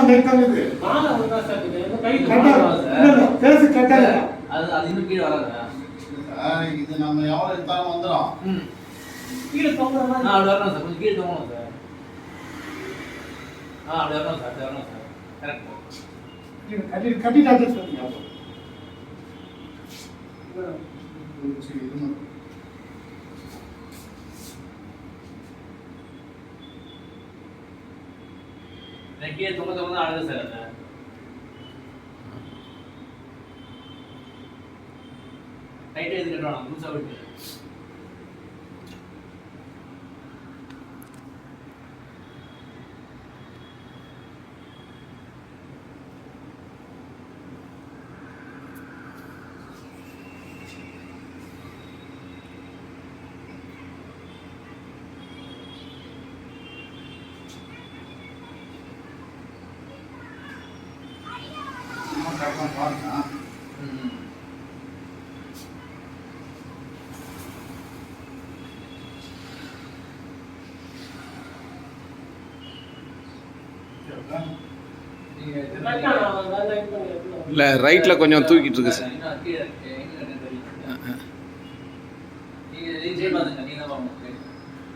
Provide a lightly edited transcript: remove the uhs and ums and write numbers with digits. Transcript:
லைட்டா இருக்குது. மாலை ஒழுங்கா சார் இது. என்ன கை கட்டா இல்ல பேசி கட்டால. அது இன்னும் கீழ வராதா? இது நம்ம எவ்வளவு எடுத்தாலும் வந்துரும். கீழ தொங்குற மாதிரி. அப்படி வரணும் சார். கொஞ்சம் கீழ தொங்கணும் சார். அப்படி வரணும் சார். வரணும் சார். கரெக்ட். கட்டிட்டாச்சு சொல்லுங்க. கீழே தொங்க அழகு சார் அது. டைட்டா எது கட்டணும் லூசா விட்டு. இல்ல ரைட்ல கொஞ்சம் தூக்கிட்டு இருக்கு சார். நீங்க பாத்துங்க நீங்க தான் பாருங்க.